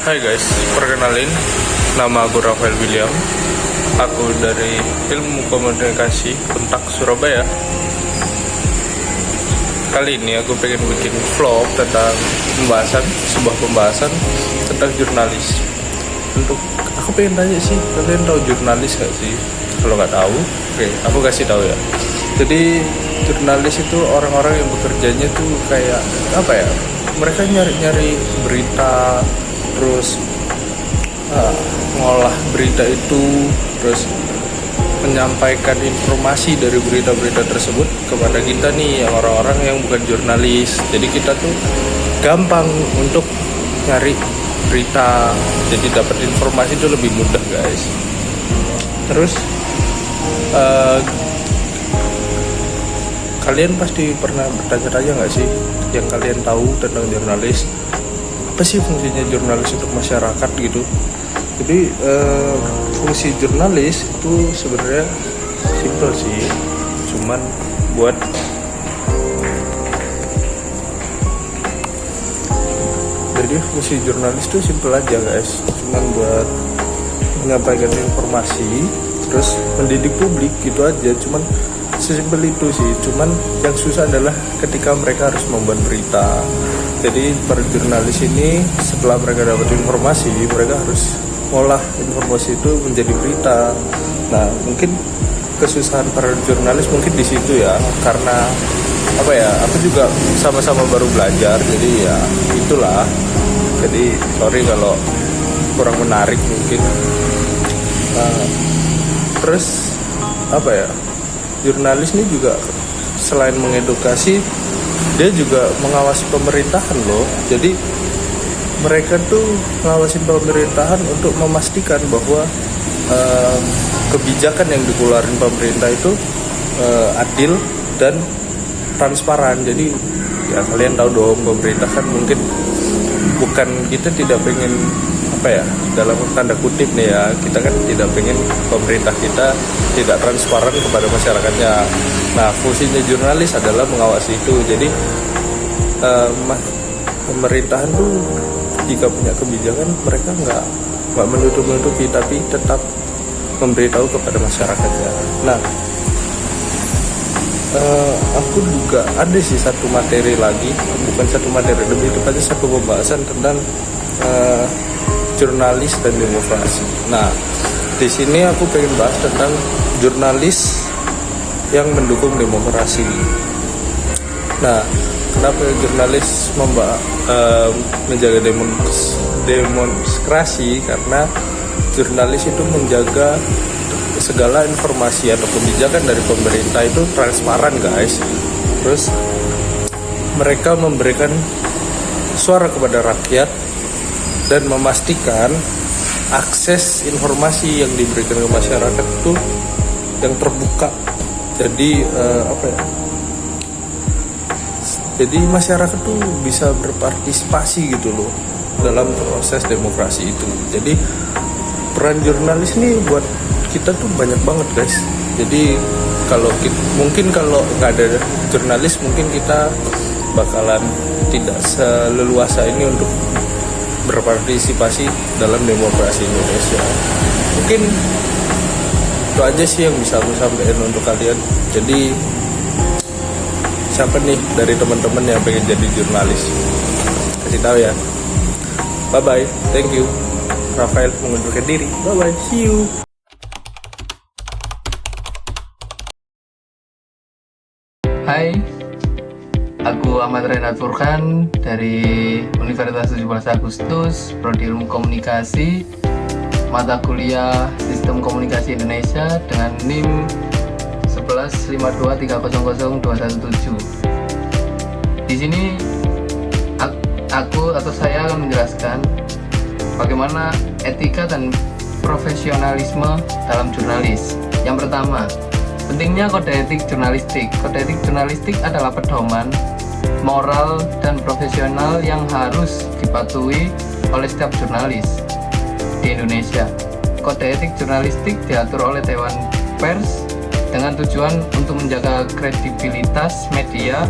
Hai guys, perkenalin, nama aku Rafael William. Aku dari Ilmu Komunikasi Untak Surabaya. Kali ini aku pengen bikin vlog tentang sebuah pembahasan tentang jurnalis. Aku pengen tanya sih, kalian tahu jurnalis gak sih? Kalau nggak tahu, oke, aku kasih tahu ya. Jadi jurnalis itu orang-orang yang bekerjanya tuh kayak apa ya? Mereka nyari-nyari berita, terus ngolah berita itu, terus menyampaikan informasi dari berita-berita tersebut kepada kita nih, yang orang-orang yang bukan jurnalis. Jadi kita tuh gampang untuk nyari berita, jadi dapat informasi itu lebih mudah guys. Terus kalian pasti pernah bertanya-tanya nggak sih, yang kalian tahu tentang jurnalis, apa sih fungsinya jurnalis untuk masyarakat gitu. Jadi fungsi jurnalis itu sebenarnya simpel sih, cuman buat jadi fungsi jurnalis itu simpel aja guys, cuman buat menyampaikan informasi terus mendidik publik gitu aja, cuman sesimpel itu sih. Cuman yang susah adalah ketika mereka harus membuat berita. Jadi para jurnalis ini setelah mereka dapat informasi, mereka harus ngolah informasi itu menjadi berita. Nah, mungkin kesusahan para jurnalis mungkin di situ ya, karena apa ya, aku juga sama-sama baru belajar, jadi ya itulah. Jadi sorry kalau kurang menarik mungkin. Terus apa ya, jurnalis ini juga selain mengedukasi, dia juga mengawasi pemerintahan loh. Jadi mereka tuh mengawasi pemerintahan untuk memastikan bahwa kebijakan yang dikeluarin pemerintah itu adil dan transparan. Jadi ya kalian tahu dong, pemerintah kan mungkin bukan, kita tidak pengen apa ya, dalam tanda kutip nih ya, kita kan tidak pengen pemerintah kita tidak transparan kepada masyarakatnya. Nah, fungsinya jurnalis adalah mengawasi itu. Jadi pemerintahan tuh jika punya kebijakan, mereka nggak menutup-nutupi, tapi tetap memberitahu kepada masyarakatnya. Nah, aku juga ada sih satu materi lagi, bukan satu materi, lebih tepatnya satu pembahasan tentang jurnalis dan demokrasi. Nah, di sini aku pengen bahas tentang jurnalis yang mendukung demokrasi. Nah, kenapa jurnalis menjaga demonstrasi? Karena jurnalis itu menjaga segala informasi atau kebijakan dari pemerintah itu transparan guys. Terus mereka memberikan suara kepada rakyat dan memastikan akses informasi yang diberikan ke masyarakat itu yang terbuka. Jadi apa ya, jadi masyarakat tuh bisa berpartisipasi gitu loh dalam proses demokrasi itu. Jadi peran jurnalis ini buat kita tuh banyak banget guys. Jadi mungkin kalau nggak ada jurnalis, mungkin kita bakalan tidak seleluasa ini untuk berpartisipasi dalam demokrasi Indonesia. Mungkin itu aja sih yang bisa aku sampaikan untuk kalian. Jadi siapa nih dari teman-teman yang pengen jadi jurnalis, kasih tahu ya. Bye bye, thank you. Rafael mengundurkan diri. Bye bye, see you. Hai, aku Ahmad Renat Furkan dari Universitas 17 Agustus, Prodi Ilmu Komunikasi, mata kuliah Sistem Komunikasi Indonesia dengan NIM 1152300217. Di sini saya akan menjelaskan bagaimana etika dan profesionalisme dalam jurnalis. Yang pertama, pentingnya kode etik jurnalistik. Kode etik jurnalistik adalah pedoman moral dan profesional yang harus dipatuhi oleh setiap jurnalis di Indonesia. Kode etik jurnalistik diatur oleh Dewan Pers dengan tujuan untuk menjaga kredibilitas media,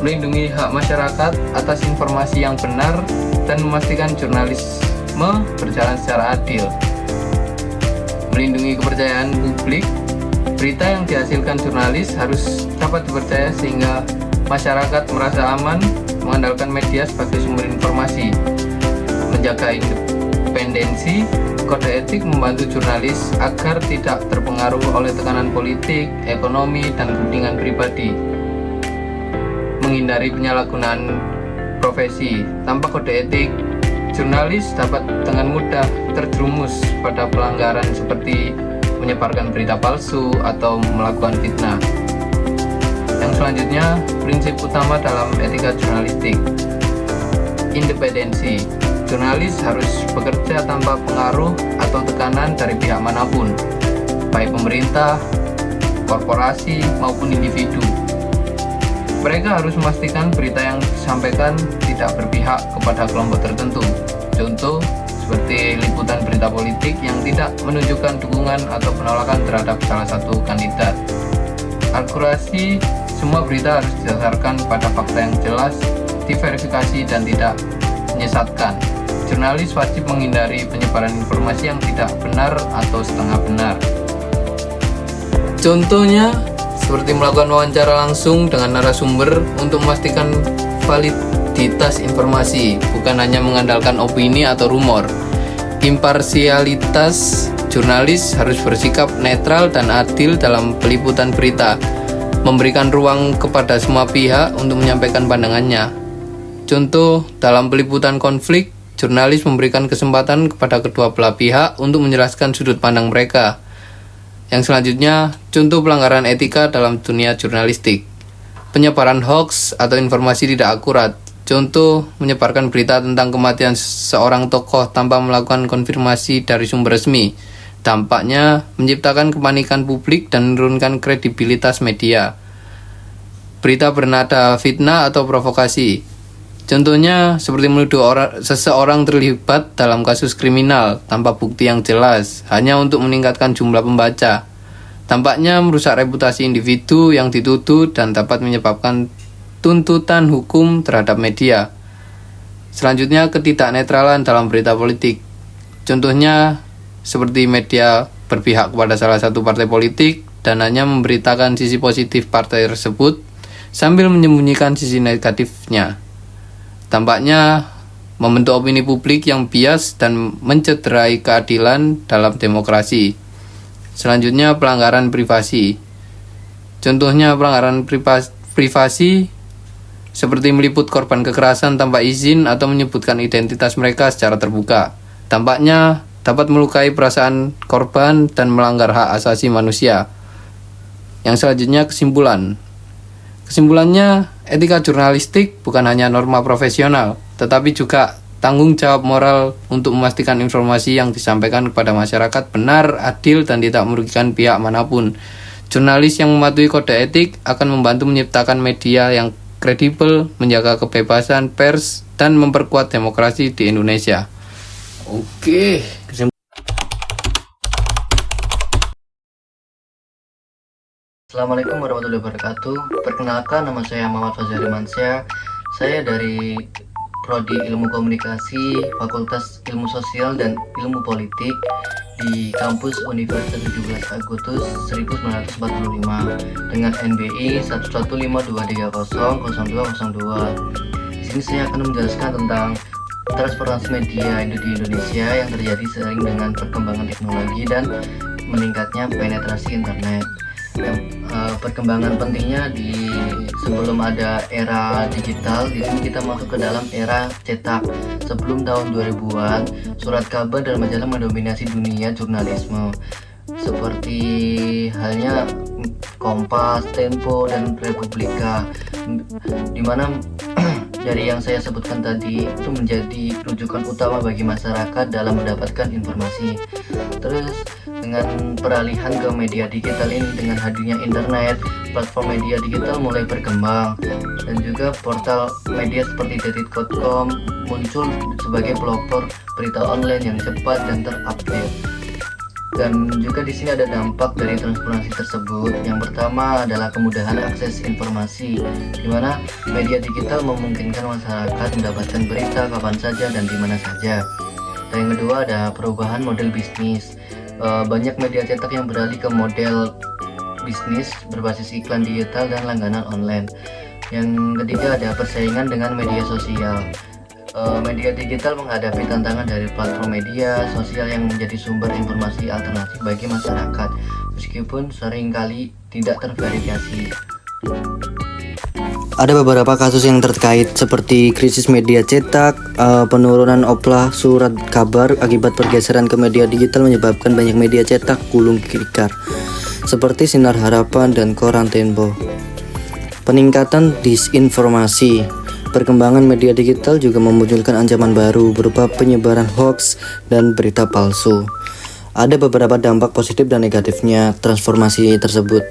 melindungi hak masyarakat atas informasi yang benar, dan memastikan jurnalis jurnalisme berjalan secara adil, melindungi kepercayaan publik. Berita yang dihasilkan jurnalis harus dapat dipercaya sehingga masyarakat merasa aman mengandalkan media sebagai sumber informasi. Menjaga independensi, kode etik membantu jurnalis agar tidak terpengaruh oleh tekanan politik, ekonomi, dan kepentingan pribadi. Menghindari penyalahgunaan profesi. Tanpa kode etik, jurnalis dapat dengan mudah terjerumus pada pelanggaran seperti menyebarkan berita palsu atau melakukan fitnah. Yang selanjutnya, prinsip utama dalam etika jurnalistik. Independensi. Jurnalis harus bekerja tanpa pengaruh atau tekanan dari pihak manapun, baik pemerintah, korporasi, maupun individu. Mereka harus memastikan berita yang disampaikan tidak berpihak kepada kelompok tertentu. Contoh, seperti liputan berita politik yang tidak menunjukkan dukungan atau penolakan terhadap salah satu kandidat. Akurasi, semua berita harus didasarkan pada fakta yang jelas, diverifikasi, dan tidak menyesatkan. Jurnalis wajib menghindari penyebaran informasi yang tidak benar atau setengah benar. Contohnya, seperti melakukan wawancara langsung dengan narasumber untuk memastikan validitas informasi, bukan hanya mengandalkan opini atau rumor. Imparsialitas, jurnalis harus bersikap netral dan adil dalam peliputan berita, memberikan ruang kepada semua pihak untuk menyampaikan pandangannya. Contoh, dalam peliputan konflik, jurnalis memberikan kesempatan kepada kedua belah pihak untuk menjelaskan sudut pandang mereka. Yang selanjutnya, contoh pelanggaran etika dalam dunia jurnalistik. Penyebaran hoax atau informasi tidak akurat. Contoh, menyebarkan berita tentang kematian seorang tokoh tanpa melakukan konfirmasi dari sumber resmi. Dampaknya menciptakan kepanikan publik dan menurunkan kredibilitas media. Berita bernada fitnah atau provokasi. Contohnya, seperti menuduh seseorang terlibat dalam kasus kriminal tanpa bukti yang jelas, hanya untuk meningkatkan jumlah pembaca. Tampaknya merusak reputasi individu yang dituduh dan dapat menyebabkan tuntutan hukum terhadap media. Selanjutnya, ketidaknetralan dalam berita politik. Contohnya, seperti media berpihak kepada salah satu partai politik dan hanya memberitakan sisi positif partai tersebut sambil menyembunyikan sisi negatifnya. Tampaknya membentuk opini publik yang bias dan mencederai keadilan dalam demokrasi. Selanjutnya, pelanggaran privasi. Contohnya pelanggaran privasi seperti meliput korban kekerasan tanpa izin atau menyebutkan identitas mereka secara terbuka. Tampaknya dapat melukai perasaan korban dan melanggar hak asasi manusia. Yang selanjutnya, kesimpulan. Kesimpulannya, etika jurnalistik bukan hanya norma profesional, tetapi juga tanggung jawab moral untuk memastikan informasi yang disampaikan kepada masyarakat benar, adil, dan tidak merugikan pihak manapun. Jurnalis yang mematuhi kode etik akan membantu menciptakan media yang kredibel, menjaga kebebasan pers, dan memperkuat demokrasi di Indonesia. Oke. Assalamualaikum warahmatullahi wabarakatuh. Perkenalkan, nama saya Muhammad Fazari Mansyah. Saya dari Prodi Ilmu Komunikasi, Fakultas Ilmu Sosial dan Ilmu Politik di kampus Universitas 17 Agustus 1945 dengan NBI 11523000202. Di sini saya akan menjelaskan tentang transformasi media di Indonesia yang terjadi seiring dengan perkembangan teknologi dan meningkatnya penetrasi internet. Perkembangan pentingnya di sebelum ada era digital, di sini kita masuk ke dalam era cetak. Sebelum tahun 2000-an, surat kabar dan majalah mendominasi dunia jurnalisme, seperti halnya Kompas, Tempo, dan Republika, dimana dari yang saya sebutkan tadi itu menjadi rujukan utama bagi masyarakat dalam mendapatkan informasi. Terus dengan peralihan ke media digital ini, dengan hadirnya internet, platform media digital mulai berkembang, dan juga portal media seperti detik.com muncul sebagai pelopor berita online yang cepat dan terupdate. Dan juga di sini ada dampak dari transformasi tersebut. Yang pertama adalah kemudahan akses informasi, di mana media digital memungkinkan masyarakat mendapatkan berita kapan saja dan di mana saja. Dan yang kedua ada perubahan model bisnis. Banyak media cetak yang beralih ke model bisnis berbasis iklan digital dan langganan online. Yang ketiga ada persaingan dengan media sosial. Media digital menghadapi tantangan dari platform media sosial yang menjadi sumber informasi alternatif bagi masyarakat, meskipun seringkali tidak terverifikasi. Ada beberapa kasus yang terkait seperti krisis media cetak, penurunan oplah surat kabar akibat pergeseran ke media digital menyebabkan banyak media cetak gulung tikar, seperti Sinar Harapan dan Koran Tempo. Peningkatan disinformasi. Perkembangan media digital juga memunculkan ancaman baru berupa penyebaran hoax dan berita palsu. Ada beberapa dampak positif dan negatifnya transformasi tersebut.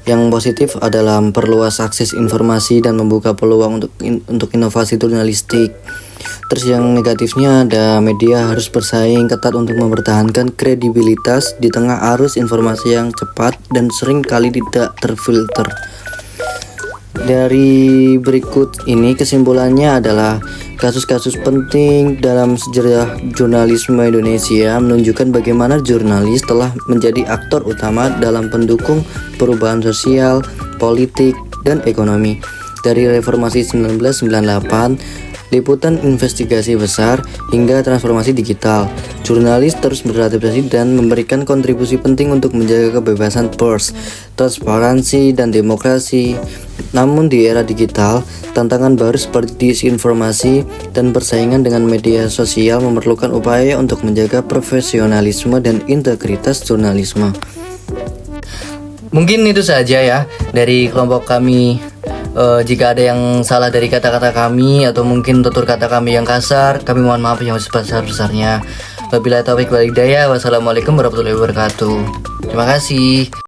Yang positif adalah memperluas akses informasi dan membuka peluang untuk inovasi jurnalistik. Terus yang negatifnya ada media harus bersaing ketat untuk mempertahankan kredibilitas di tengah arus informasi yang cepat dan sering kali tidak terfilter. Dari berikut ini kesimpulannya adalah kasus-kasus penting dalam sejarah jurnalisme Indonesia menunjukkan bagaimana jurnalis telah menjadi aktor utama dalam pendukung perubahan sosial, politik, dan ekonomi. Dari reformasi 1998, liputan investigasi besar, hingga transformasi digital, jurnalis terus beradaptasi dan memberikan kontribusi penting untuk menjaga kebebasan pers, transparansi, dan demokrasi. Namun di era digital, tantangan baru seperti disinformasi dan persaingan dengan media sosial memerlukan upaya untuk menjaga profesionalisme dan integritas jurnalisme. Mungkin itu saja ya dari kelompok kami. Jika ada yang salah dari kata-kata kami atau mungkin tutur kata kami yang kasar, kami mohon maaf yang sebesar-besarnya. Wabillahi taufiq wal hidayah. Wassalamualaikum warahmatullahi wabarakatuh. Terima kasih.